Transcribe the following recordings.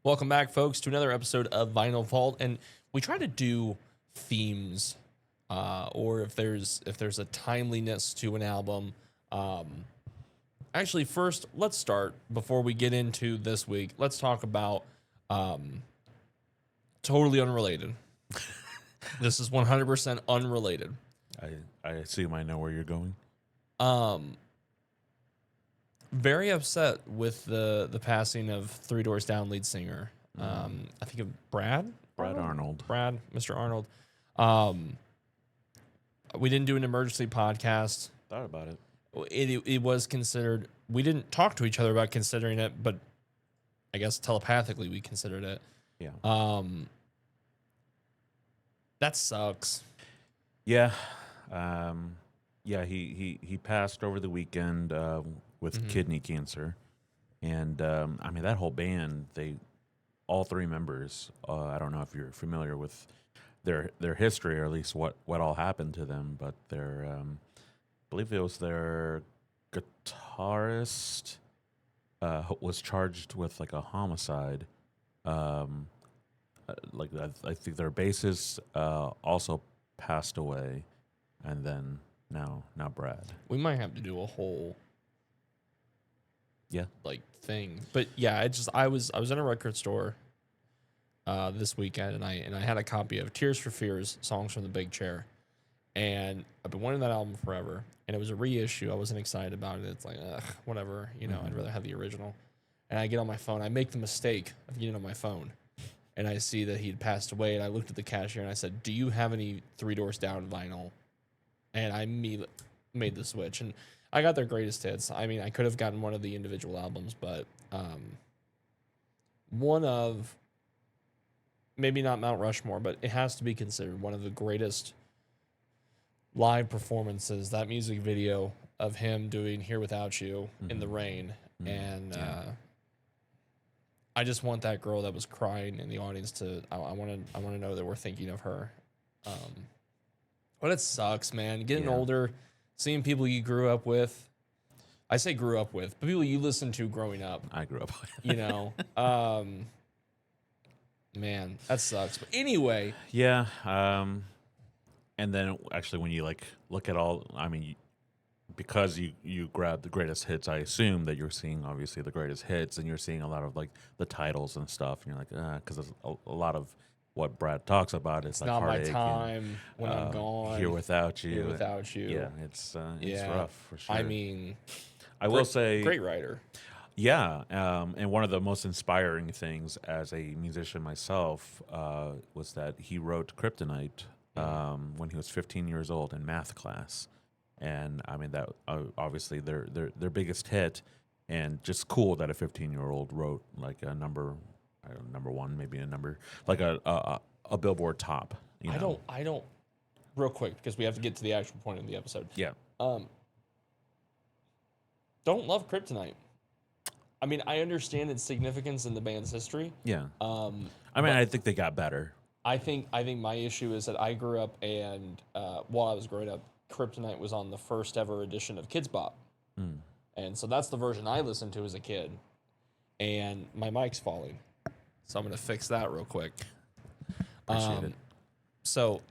Welcome back, folks, to another episode of Vinyl Vault, and we try to do themes, or if there's a timeliness to an album. Actually, first, let's start before we get into this week. Let's talk about totally unrelated. This is 100% unrelated. I assume I know where you're going. Very upset with the passing of Three Doors Down lead singer. I think of Brad Arnold. Mr. Arnold. We didn't do an emergency podcast. Thought about it. It was considered. We didn't talk to each other about considering it, but I guess telepathically we considered it. Yeah. That sucks. Yeah. Yeah. He passed over the weekend with kidney cancer, and I mean that whole band. All three members. I don't know if you're familiar with their history, or at least what all happened to them, but I believe it was their guitarist was charged with like a homicide. Like I think their bassist also passed away, and then now Brad. We might have to do a whole Yeah. thing, but yeah, I was in a record store this weekend, and I had a copy of Tears for Fears, Songs from the Big Chair, and I've been wanting that album forever, and it was a reissue. I wasn't excited about it. It's like, ugh, whatever, I'd rather have the original. And I get on my phone. I make the mistake of getting on my phone, and I see that he'd passed away, and I looked at the cashier, and I said, do you have any Three Doors Down vinyl? And I made the switch, and I got their greatest hits. I mean, I could have gotten one of the individual albums, but one of, maybe not Mount Rushmore, but it has to be considered one of the greatest live performances. That music video of him doing Here Without You in the rain. And I just want that girl that was crying in the audience I want to know that we're thinking of her. But it sucks, man. Getting older, seeing people you grew up with. I say grew up with, but people you listened to growing up. I grew up with. Man, that sucks. But anyway. Yeah. And then actually when you look at all, I mean, because you grabbed the greatest hits, I assume that you're seeing obviously the greatest hits, and you're seeing a lot of the titles and stuff, and you're like, because a lot of what Brad talks about is it's not my time and, when I'm gone. Here Without You. Here Without You. Yeah, it's rough for sure. I mean, I will say, great writer. Yeah, and one of the most inspiring things as a musician myself was that he wrote Kryptonite when he was 15 years old in math class, and I mean that obviously their biggest hit, and just cool that a 15-year-old wrote like a number one, maybe a number like a Billboard top. I don't. Real quick, because we have to get to the actual point of the episode. Yeah. Don't love Kryptonite. I mean, I understand its significance in the band's history. Yeah. I mean, I think they got better. I think my issue is that I grew up, and while I was growing up, Kryptonite was on the first ever edition of Kids Bop. And so that's the version I listened to as a kid. And my mic's falling, so I'm going to fix that real quick. Appreciate it. So,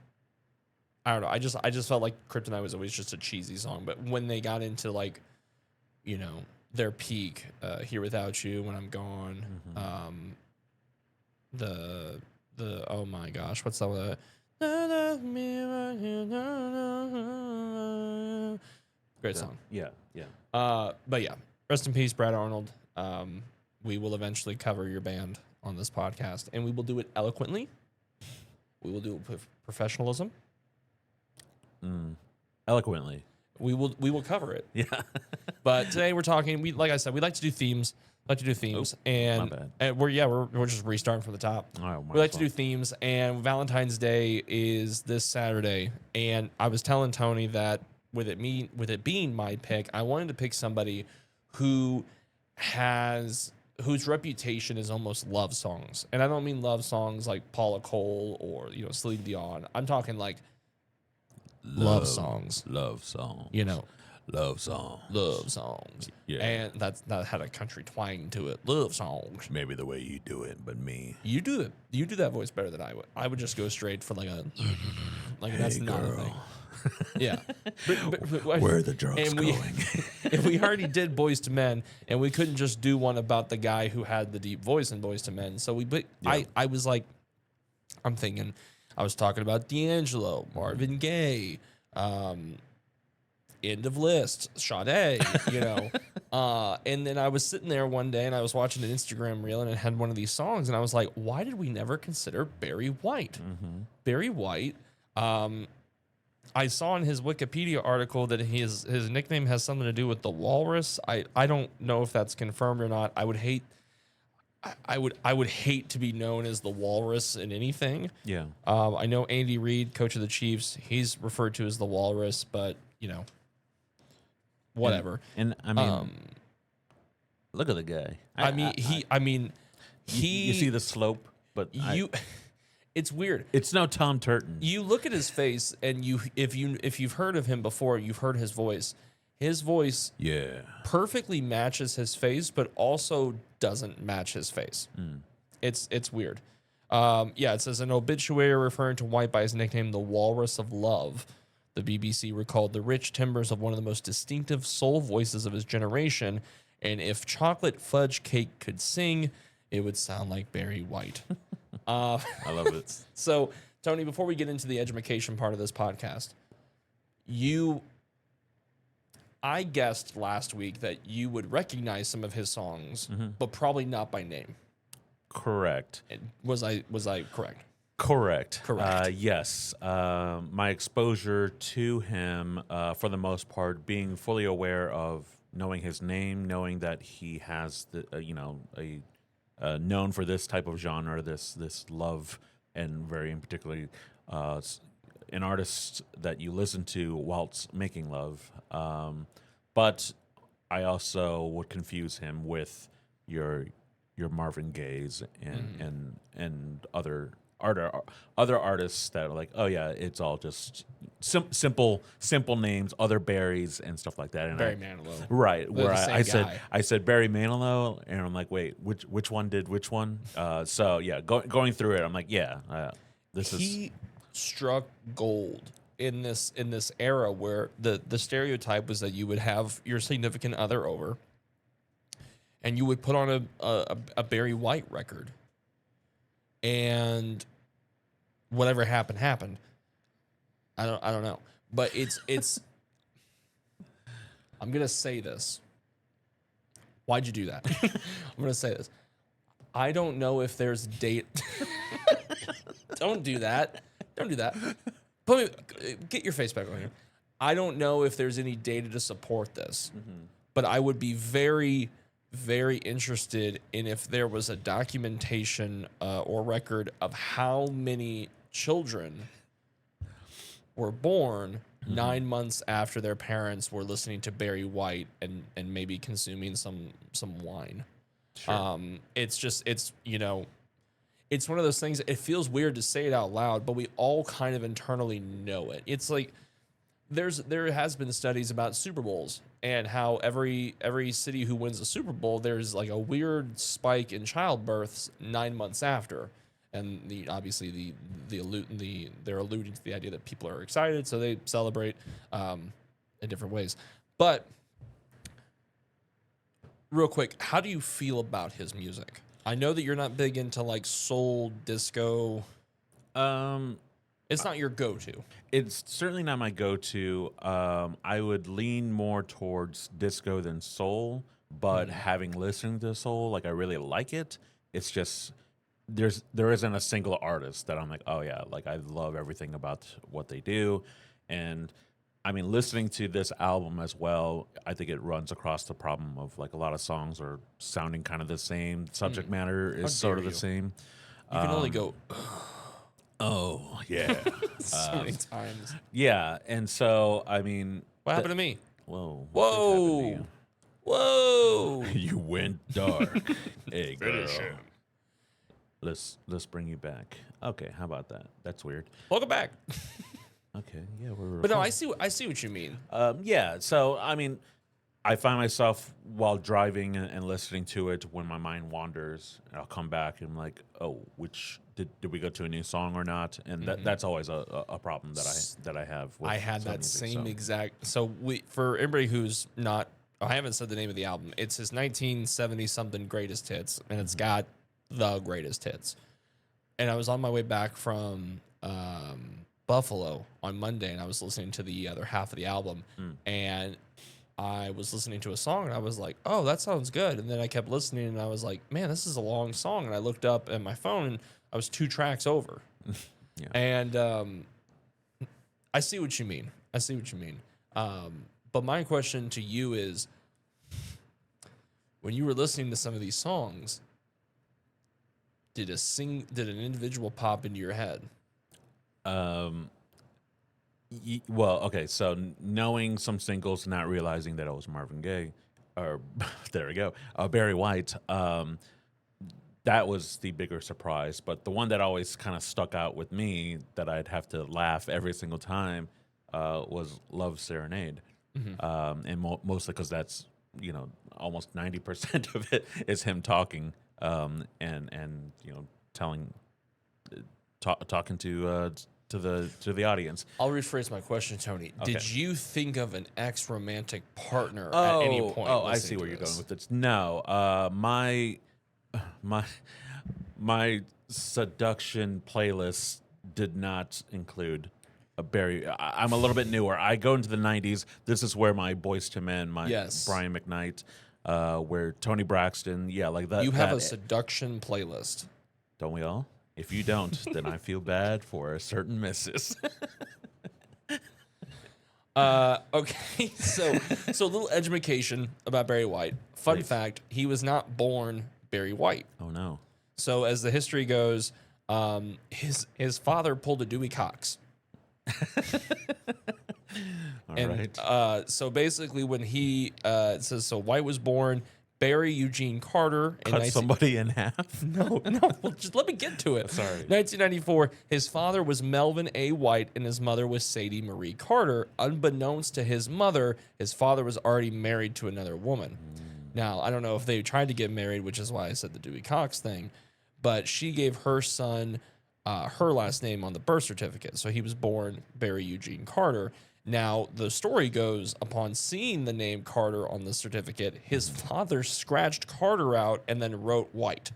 I don't know. I just felt like Kryptonite was always just a cheesy song. But when they got into their peak, Here Without You, When I'm Gone, the oh my gosh, what's that one? Great song. Yeah. But yeah, rest in peace, Brad Arnold. We will eventually cover your band on this podcast, and we will do it eloquently. We will do it with professionalism. Eloquently. We will cover it. Yeah. But today we're talking. Like I said, we like to do themes. And we're just restarting from the top. We like to do themes, and Valentine's Day is this Saturday. And I was telling Tony that with it being my pick, I wanted to pick somebody whose reputation is almost love songs. And I don't mean love songs like Paula Cole or Celine Dion. I'm talking like love songs. Love songs. Love songs. Love songs. Yeah. And that had a country twang to it. Love songs. Maybe the way you do it, but me. You do it. You do that voice better than I would. I would just go straight for like that's Hey, not a girl. thing. Yeah. Where are the drugs and going? we already did Boys to Men, and we couldn't just do one about the guy who had the deep voice in Boys to Men. So I was like, I'm thinking, I was talking about D'Angelo, Marvin Gaye, end of list, Sade, and then I was sitting there one day and I was watching an Instagram reel and it had one of these songs and I was like, why did we never consider Barry White? Mm-hmm. Barry White, I saw in his Wikipedia article that his nickname has something to do with the Walrus. I don't know if that's confirmed or not. I would hate to be known as the Walrus in anything. Yeah. I know Andy Reid, coach of the Chiefs, he's referred to as the Walrus, but whatever. And I mean, look at the guy. You see the slope, but it's weird. It's no Tom Turton. You look at his face, and if you've heard of him before, you've heard his voice. His voice, perfectly matches his face, but also doesn't match his face. It's weird. It says an obituary referring to White by his nickname, the Walrus of Love. The BBC recalled the rich timbres of one of the most distinctive soul voices of his generation, and if chocolate fudge cake could sing, it would sound like Barry White. I love it. So, Tony, before we get into the education part of this podcast, I guessed last week that you would recognize some of his songs, but probably not by name. Correct. Was I correct? Correct. Correct. Yes. My exposure to him, for the most part, being fully aware of knowing his name, knowing that he has known for this type of genre, this love, and very in particularly an artist that you listen to whilst making love. But I also would confuse him with your Marvin Gaye's and other artists that are like, oh yeah, it's all just simple names, other Barrys and stuff like that. And Barry Manilow, right? They're Where the I said Barry Manilow, and I'm like, wait, which one did which one? So yeah, going through it, I'm like, he struck gold in this era where the stereotype was that you would have your significant other over, and you would put on a Barry White record, and whatever happened. I don't know, but it's. I'm gonna say this. Why'd you do that? I'm gonna say this. I don't know if there's date. Don't do that. Don't do that. Get your face back on here. I don't know if there's any data to support this, but I would be very, very interested in if there was a documentation or record of how many children were born 9 months after their parents were listening to Barry White and maybe consuming some wine. Sure. It's one of those things. It feels weird to say it out loud, but we all kind of internally know it. It's like there has been studies about Super Bowls and how every city who wins a Super Bowl, there's like a weird spike in childbirths 9 months after. And they're alluding to the idea that people are excited, so they celebrate in different ways. But real quick, how do you feel about his music? I know that you're not big into like soul, disco. It's not your go-to. It's certainly not my go-to. I would lean more towards disco than soul, but having listened to soul, like I really like it. It's just there isn't a single artist that I'm like, oh yeah, like I love everything about what they do. And I mean, listening to this album as well, I think it runs across the problem of like a lot of songs are sounding kind of the same. Subject matter is sort of the same. You can only go, oh yeah, so many times. Yeah. And so, I mean, What happened to me? Whoa. Whoa. Whoa. You went dark. Hey, girl. Let's bring you back. Okay, how about that? That's weird. Welcome back. Okay, yeah, we're But no, close. I see what you mean. Yeah, so I mean, I find myself while driving and listening to it when my mind wanders, and I'll come back and I'm like, oh, which did we go to a new song or not? And that's always a problem that I have with I had some that music. same So exact. So we for everybody who's not, I haven't said the name of the album. It's his 1970 something greatest hits, and it's got the greatest hits. And I was on my way back from Buffalo on Monday, and I was listening to the other half of the album, and I was listening to a song, and I was like, "Oh, that sounds good." And then I kept listening, and I was like, "Man, this is a long song." And I looked up at my phone, and I was 2 tracks over. yeah, And I see what you mean. I see what you mean. But my question to you is, when you were listening to some of these songs, did an individual pop into your head? um, well, okay, so knowing some singles, not realizing that it was Marvin Gaye, or there we go, Barry White. That was the bigger surprise. But the one that always kind of stuck out with me that I'd have to laugh every single time was Love Serenade. And mostly because that's, almost 90% of it is him talking and telling, talking to the audience. I'll rephrase my question, Tony. Okay. Did you think of an ex-romantic partner at any point? I see where you're going with this. No, my my seduction playlist did not include a Barry. I'm a little bit newer. I go into the '90s. This is where my Boys to Men, my Yes. Brian McKnight, where Tony Braxton, like that. You have a seduction playlist. Don't we all? If you don't, then I feel bad for a certain missus. Okay, so a little education about Barry White. Fun Please. fact: he was not born Barry White. Oh no! So as the history goes, his father pulled a Dewey Cox. All And right. so basically, when it says so, White was born Barry Eugene Carter in Cut somebody in half. No, well, just let me get to it. Sorry. 1994, his father was Melvin A. White and his mother was Sadie Marie Carter. Unbeknownst to his mother, his father was already married to another woman. Now, I don't know if they tried to get married, which is why I said the Dewey Cox thing, but she gave her son her last name on the birth certificate. So he was born Barry Eugene Carter. Now, the story goes, upon seeing the name Carter on the certificate, his father scratched Carter out and then wrote White.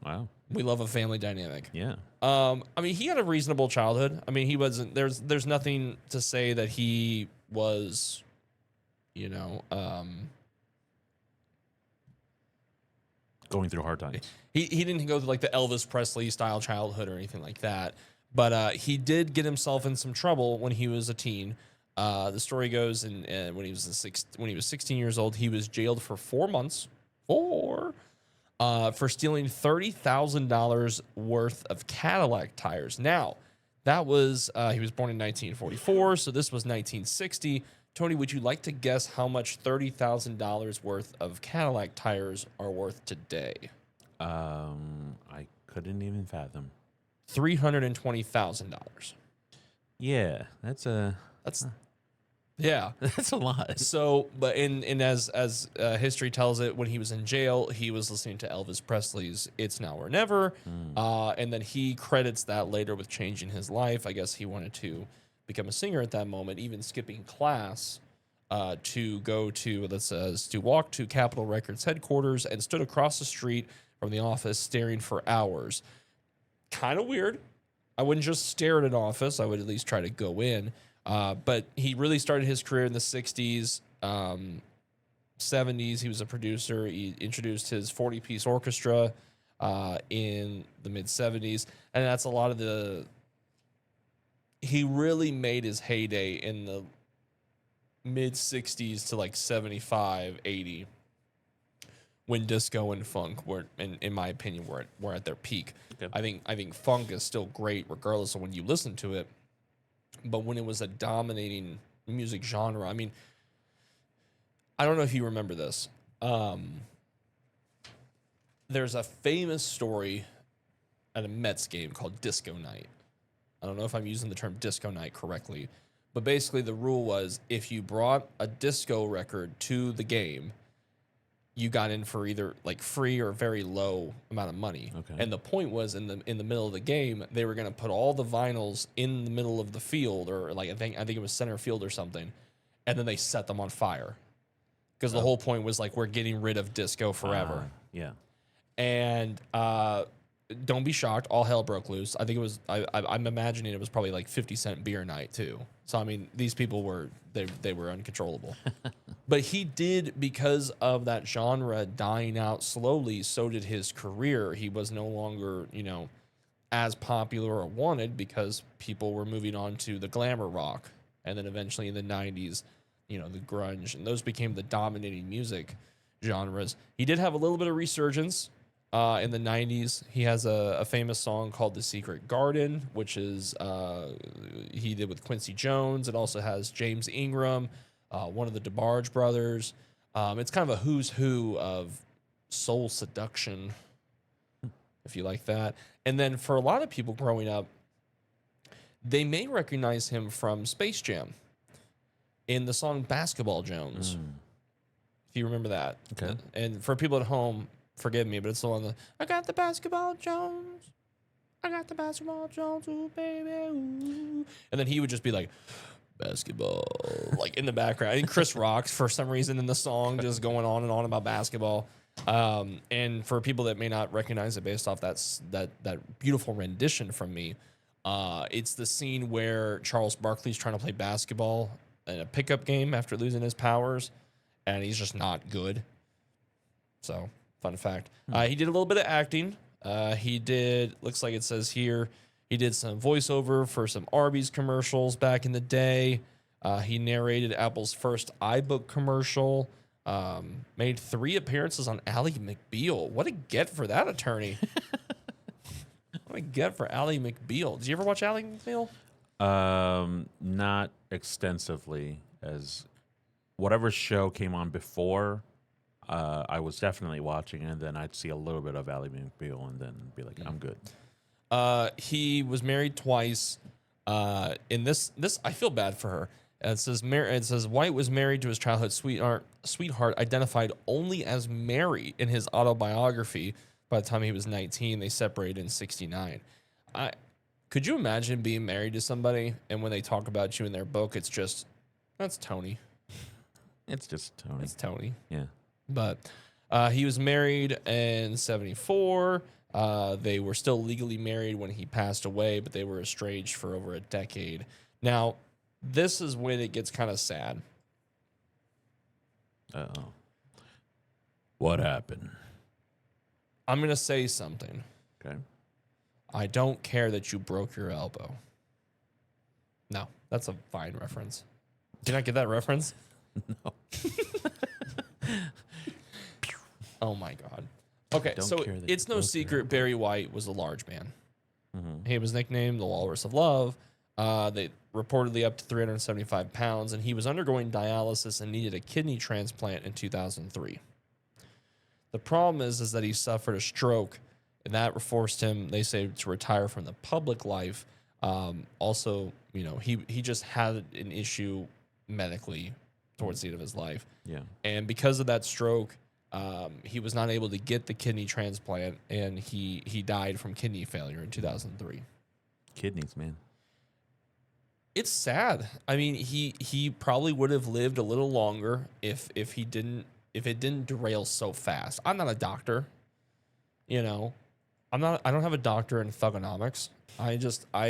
Wow. We love a family dynamic. Yeah. I mean, he had a reasonable childhood. I mean, he wasn't, there's nothing to say that he was, Going through hard times. he didn't go through like the Elvis Presley style childhood or anything like that. But he did get himself in some trouble when he was a teen. The story goes, and when he was 16 years old, he was jailed for 4 months for stealing $30,000 worth of Cadillac tires. Now, that was he was born in 1944, so this was 1960. Tony, would you like to guess how much $30,000 worth of Cadillac tires are worth today? I couldn't even fathom. $320,000. Yeah, that's Yeah. that's a lot. So, but as history tells it, when he was in jail, he was listening to Elvis Presley's "It's Now or Never," and then he credits that later with changing his life. I guess he wanted to become a singer at that moment, even skipping class to go to to walk to Capitol Records headquarters and stood across the street from the office, staring for hours. Kind of weird. I wouldn't just stare at an office. I would at least try to go in. But he really started his career in the 60s, 70s. He was a producer. He introduced his 40-piece orchestra in the mid-70s. And that's a lot of he really made his heyday in the mid-60s to like 75, 80, when disco and funk were, in my opinion, were at their peak. Okay. I think funk is still great regardless of when you listen to it. But when it was a dominating music genre, I mean, I don't know if you remember this. There's a famous story at a Mets game called Disco Night. I don't know if I'm using the term disco night correctly, but basically the rule was if you brought a disco record to the game, you got in for either like free or very low amount of money. Okay. And the point was in the middle of the game, they were going to put all the vinyls in the middle of the field, or like I think it was center field or something, and then they set them on fire. Because the whole point was like we're getting rid of disco forever. Yeah. And don't be shocked, all hell broke loose. I think it was I'm imagining it was probably like 50-cent beer night too. So I mean, these people were they were uncontrollable. But he did, because of that genre dying out slowly, so did his career. He was no longer, as popular or wanted because people were moving on to the glamour rock. And then eventually in the 90s, the grunge, and those became the dominating music genres. He did have a little bit of resurgence in the 90s. He has a famous song called The Secret Garden, which is he did with Quincy Jones. It also has James Ingram, one of the DeBarge brothers. It's kind of a who's who of soul seduction, if you like that. And then for a lot of people growing up, they may recognize him from Space Jam in the song Basketball Jones. If you remember that. Okay. And for people at home, forgive me, but it's the one that I got the basketball Jones. I got the basketball Jones, ooh, baby, ooh. And then he would just be like, basketball, like in the background. I think Chris Rock's for some reason in the song, just going on and on about basketball. And for people that may not recognize it based off that beautiful rendition from me, it's the scene where Charles Barkley's trying to play basketball in a pickup game after losing his powers, and he's just not good. So, fun fact. He did a little bit of acting. Looks like it says here, he did some voiceover for some Arby's commercials back in the day. He narrated Apple's first iBook commercial. Made 3 appearances on Ally McBeal. What a get for that attorney. What a get for Ally McBeal. Did you ever watch Ally McBeal? Not extensively, as whatever show came on before, I was definitely watching, and then I'd see a little bit of Ally McBeal and then be like, I'm good. He was married twice. In this I feel bad for her. It says White was married to his childhood sweetheart, identified only as Mary in his autobiography. By the time he was 19, they separated in 1969. Could you imagine being married to somebody and when they talk about you in their book, it's just, that's Tony. It's just Tony. It's Tony. Yeah. But he was married in 1974. They were still legally married when he passed away, but they were estranged for over a decade. Now, this is when it gets kind of sad. Uh-oh. What happened? I'm going to say something. Okay. I don't care that you broke your elbow. No, that's a Vine reference. Did you not get that reference? No. Oh, my God. Okay, Don't so care that it's you no broke your secret Barry White was a large man. Mm-hmm. He was nicknamed the Walrus of Love. They reportedly up to 375 pounds, and he was undergoing dialysis and needed a kidney transplant in 2003. The problem is that he suffered a stroke, and that forced him, they say, to retire from the public life. Also, he just had an issue medically towards the end of his life. Yeah. And because of that stroke, he was not able to get the kidney transplant, and he died from kidney failure in 2003. Kidneys, man. It's sad. I mean, he probably would have lived a little longer if it didn't derail so fast. I'm not a doctor, I don't have a doctor in thugonomics. I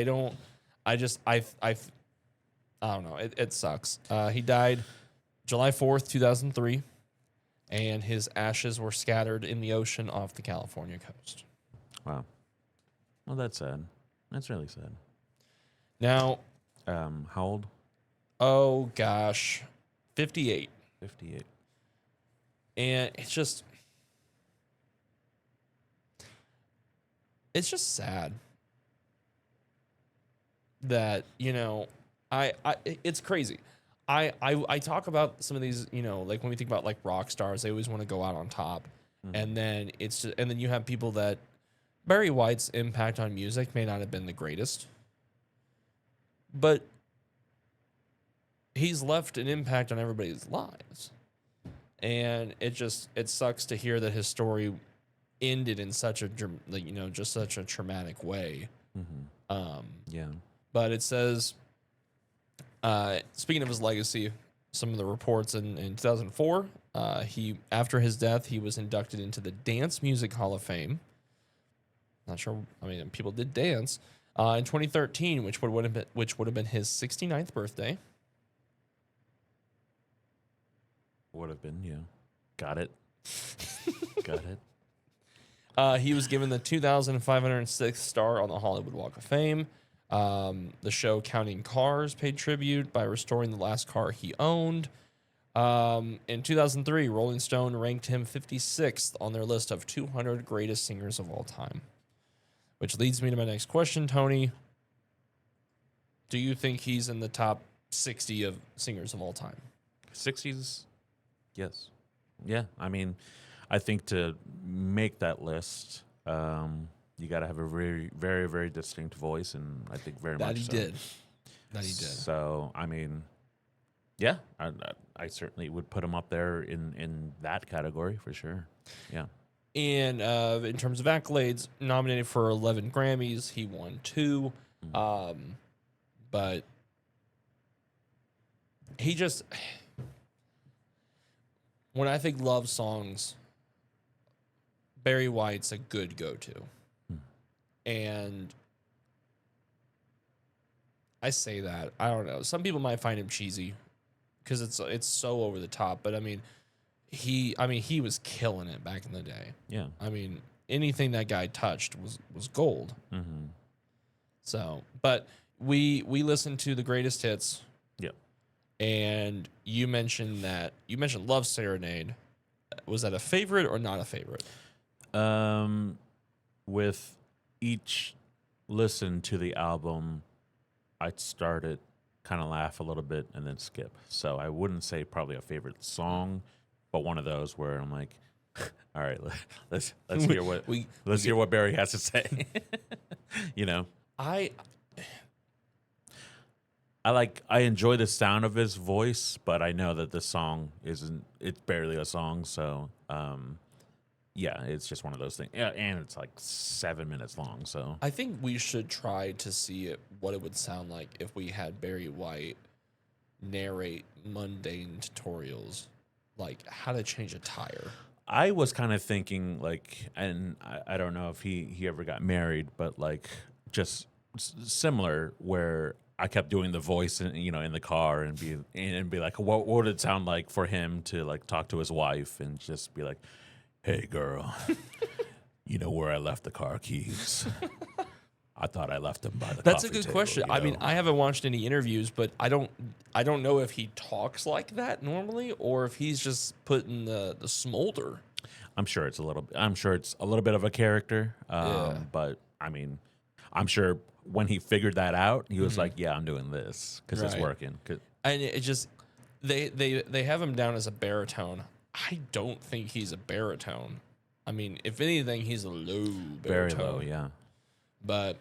don't know. It sucks. He died July 4th, 2003, and his ashes were scattered in the ocean off the California coast. Wow. Well, that's sad. That's really sad. Now, how old? oh gosh, 58. 58. And it's just sad that, it's crazy. I talk about some of these, like when we think about like rock stars, they always want to go out on top. Mm-hmm. And then and then you have people that Barry White's impact on music may not have been the greatest. but he's left an impact on everybody's lives. And it sucks to hear that his story ended in such a, just such a traumatic way. Yeah. But it says, speaking of his legacy, some of the reports in 2004, after his death, he was inducted into the Dance Music Hall of Fame. Not sure. I mean, people did dance. In 2013, which would have been his 69th birthday. Would have been, yeah. Got it. Got it. He was given the 2,506th star on the Hollywood Walk of Fame. The show Counting Cars paid tribute by restoring the last car he owned. In 2003, Rolling Stone ranked him 56th on their list of 200 greatest singers of all time. Which leads me to my next question, Tony. Do you think he's in the top 60 of singers of all time? 60s? Yes. Yeah. I mean, I think to make that list, you got to have a very, very, very distinct voice, and I think very much so. That he did. So, I mean, yeah, I certainly would put him up there in that category for sure. Yeah. And in terms of accolades, nominated for 11 Grammys, he won 2. But he just, when I think love songs, Barry White's a good go-to. And I say that, I don't know. Some people might find him cheesy because it's so over the top. But I mean, he was killing it back in the day. Yeah. I mean, anything that guy touched was gold. So, but we listened to the greatest hits. Yep. And you mentioned Love Serenade. Was that a favorite or not a favorite? With each listen to the album, I'd start it, kind of laugh a little bit, and then skip. So I wouldn't say probably a favorite song, but one of those where I'm like, all right, let's hear what hear what Barry has to say. You know, I enjoy the sound of his voice, but I know that the song it's barely a song. So, yeah, it's just one of those things. Yeah, and it's like 7 minutes long. So I think we should try to see what it would sound like if we had Barry White narrate mundane tutorials, like how to change a tire. I was kind of thinking and I don't know if he ever got married, but like just similar where I kept doing the voice in the car and be like, what would it sound like for him to like talk to his wife and just be like, hey girl, you know where I left the car keys? I thought I left them by the That's a coffee good table, question. you know? I mean, I haven't watched any interviews, but I don't know if he talks like that normally or if he's just putting the smolder. I'm sure it's a little bit of a character. But I mean, I'm sure when he figured that out, he was like, yeah, I'm doing this because it's working. And it just, they have him down as a baritone. I don't think he's a baritone. I mean, if anything, he's a low baritone. Very low, yeah. But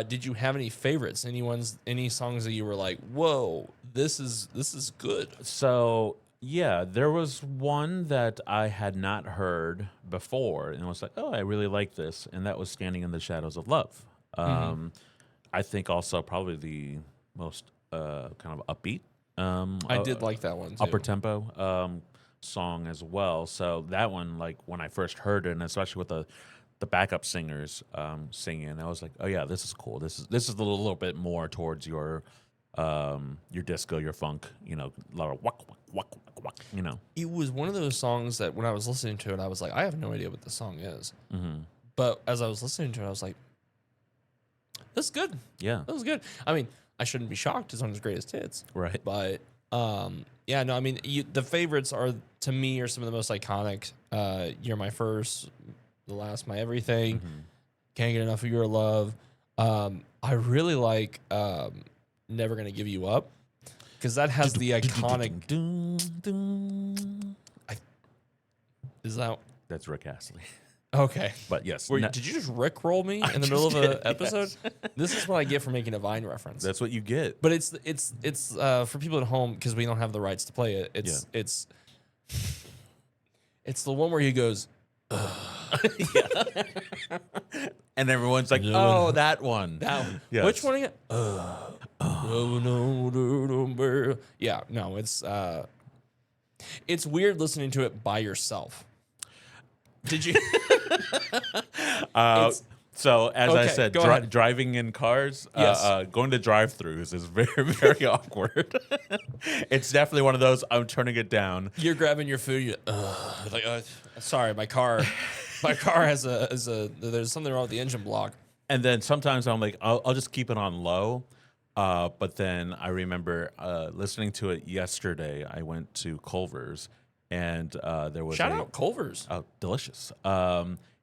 did you have any favorites? Any songs that you were like, whoa, this is good? So yeah, there was one that I had not heard before, and I was like, oh, I really like this, and that was "Standing in the Shadows of Love." I think also probably the most kind of upbeat. I did like that one too. Upper tempo song as well. So that one, like when I first heard it, and especially with the backup singers singing, I was like, oh yeah, this is cool. This is a little bit more towards your disco, your funk, a lot of wak wak wak wak. It was one of those songs that when I was listening to it, I was like, I have no idea what the song is. But as I was listening to it, I was like, that's good. Yeah, that was good. I mean, I shouldn't be shocked. It's one of his greatest hits. Right. But yeah, no, I mean, the favorites are, to me, are some of the most iconic. You're My First, The Last, My Everything, Can't Get Enough of Your Love. I really like Never Gonna Give You Up because that has the iconic. Is that? That's Rick Astley. Okay. But yes, Did you just rickroll me in the middle of an episode? This is what I get for making a Vine reference. that's what you get. But it's for people at home, because we don't have the rights to play it. It's the one where he goes, And everyone's like, "Oh, that one." that one. Yes. Which one again? Yeah, no, it's weird listening to it by yourself. Did you? So as I Okay, said, go ahead. driving in cars, Yes. going to drive-throughs is very, very awkward. It's definitely one of those. I'm turning it down. You're grabbing your food. You're like, sorry, my car has there's something wrong with the engine block. And then sometimes I'm like, I'll just keep it on low. But then I remember listening to it yesterday. I went to Culver's, and there was Shout out Culver's. Oh, delicious.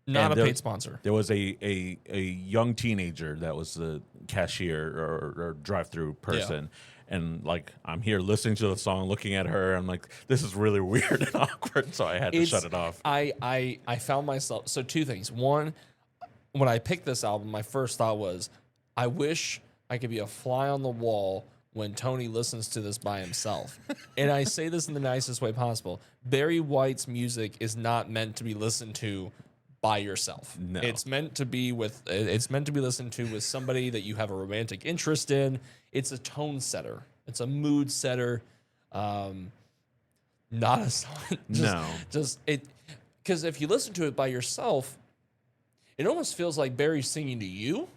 Not a there, paid sponsor. There was a young teenager that was the cashier or drive-through person. And like, I'm here listening to the song, looking at her. I'm like, this is really weird and awkward. So I had to shut it off. I found myself, so two things. One, when I picked this album, my first thought was, I wish I could be a fly on the wall when Tony listens to this by himself. And I say this in the nicest way possible. Barry White's music is not meant to be listened to by yourself. No. It's meant to be listened to with somebody that you have a romantic interest in. It's a tone setter. It's a mood setter. Not a song. Because if you listen to it by yourself, it almost feels like Barry's singing to you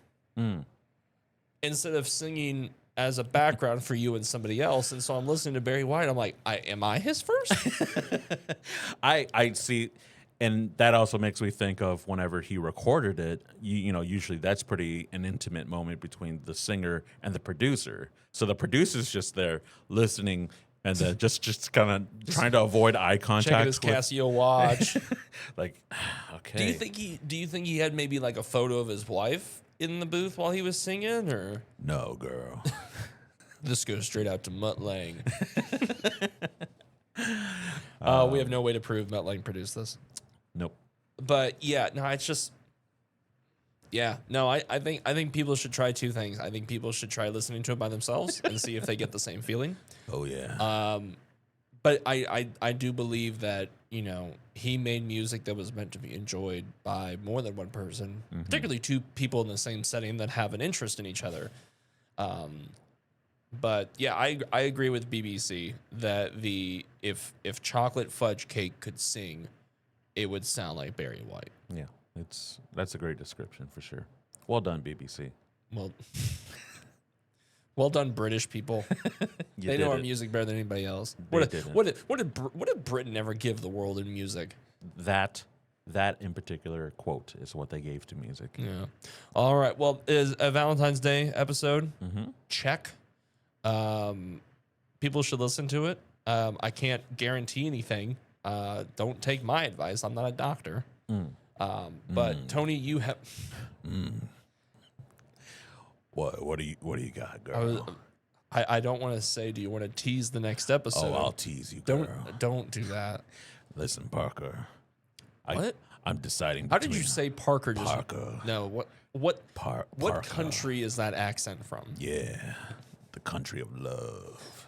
instead of singing as a background for you and somebody else. And so I'm listening to Barry White. I'm like, am I his first? I see. And that also makes me think of whenever he recorded it, you know, usually that's pretty an intimate moment between the singer and the producer. So the producer's just there listening and then just kind of trying to avoid eye contact. Checking his Casio watch. Like, okay. Do you think he had maybe like a photo of his wife in the booth while he was singing, or No, girl. this goes straight out to Mutt Lang? We have no way to prove Mutt Lang produced this. Nope. But yeah, no, it's just, yeah, no, I think people should try two things. I think people should try listening to it by themselves and see if they get the same feeling. Oh yeah. But I do believe that, you know, he made music that was meant to be enjoyed by more than one person, particularly two people in the same setting that have an interest in each other. But yeah, I agree with BBC that if Chocolate Fudge Cake could sing, it would sound like Barry White. Yeah, that's a great description for sure. Well done, BBC. Well done, British people. They know our music better than anybody else. What did Britain ever give the world in music? That in particular quote is what they gave to music. Yeah. All right. Well, is a Valentine's Day episode. Check. People should listen to it. I can't guarantee anything. Don't take my advice. I'm not a doctor. But Tony, you have. What do you got, girl? I don't want to say. Do you want to tease the next episode? Oh, I'll tease you, girl. Don't do that. Listen, Parker. What? I'm deciding. How did you say Parker? Parker. No. What Parker. country is that accent from? Yeah, the country of love.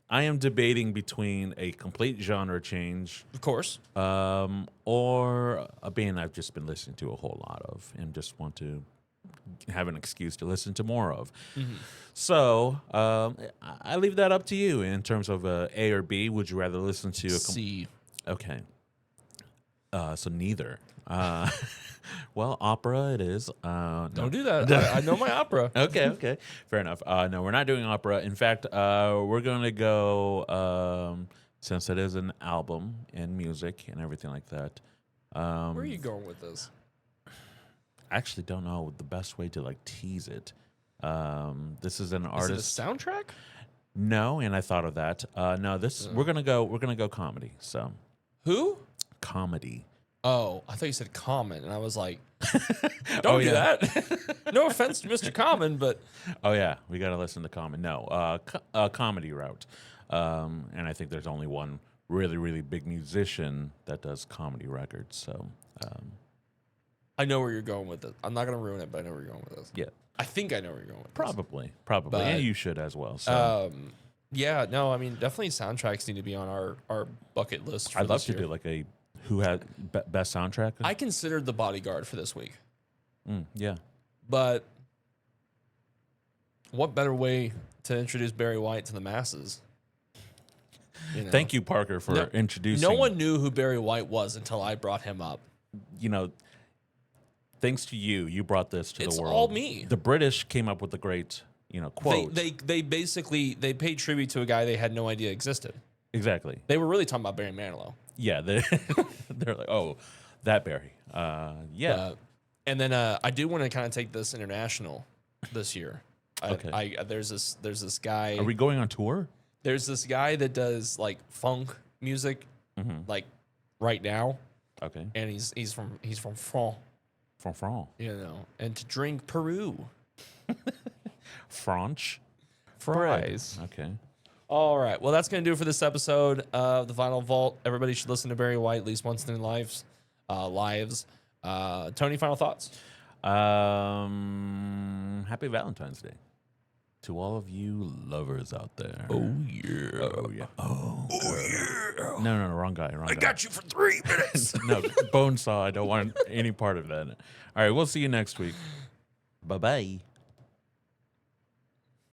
I am debating between a complete genre change, Of course. or a band I've just been listening to a whole lot of and just want to have an excuse to listen to more of. So I leave that up to you in terms of A or B. Would you rather listen to a C? Okay. So neither. Well, opera it is. No. Don't do that. I know my opera. Okay. Fair enough. No, we're not doing opera. In fact, we're going to go, since it is an album and music and everything like that. Where are you going with this? I actually don't know the best way to like tease it. This is an artist. Is it a soundtrack? No, and I thought of that. No, we're gonna go comedy. So Who? comedy. Oh, I thought you said Common, and I was like, don't do that. No offense to Mr. Common, but Oh yeah, we got to listen to Common. No, comedy route. And I think there's only one really, really big musician that does comedy records. So, I know where you're going with it. I'm not going to ruin it, but I know where you're going with this. yeah, I think I know where you're going with probably, But, and you should as well. So, this. Yeah, no, I mean, definitely soundtracks need to be on our bucket list for I'd love this to year. do like a who had best soundtrack. I considered The Bodyguard for this week, Yeah, but what better way to introduce Barry White to the masses? You know? thank you, Parker, for introducing. No one knew who Barry White was until I brought him up. You know, thanks to you, you brought this to It's the world. all me. The British came up with the great, quote. They basically they paid tribute to a guy they had no idea existed. Exactly. They were really talking about Barry Manilow. Yeah, they're like, oh, that Barry. Yeah. And then I do want to kind of take this international this year. Okay. There's this guy. Are we going on tour? There's this guy that does like funk music, like right now, Okay. and he's from France, From France. and to drink Peru French. fries. Okay. All right, well that's gonna do it for this episode of the Vinyl Vault. Everybody should listen to Barry White at least once in their lives. Tony, final thoughts? Happy Valentine's Day to all of you lovers out there. Oh yeah. Oh yeah. Oh yeah. No, wrong guy. Wrong guy. Got you for 3 minutes. No, Bonesaw. I don't want any part of that. All right, we'll see you next week. Bye bye.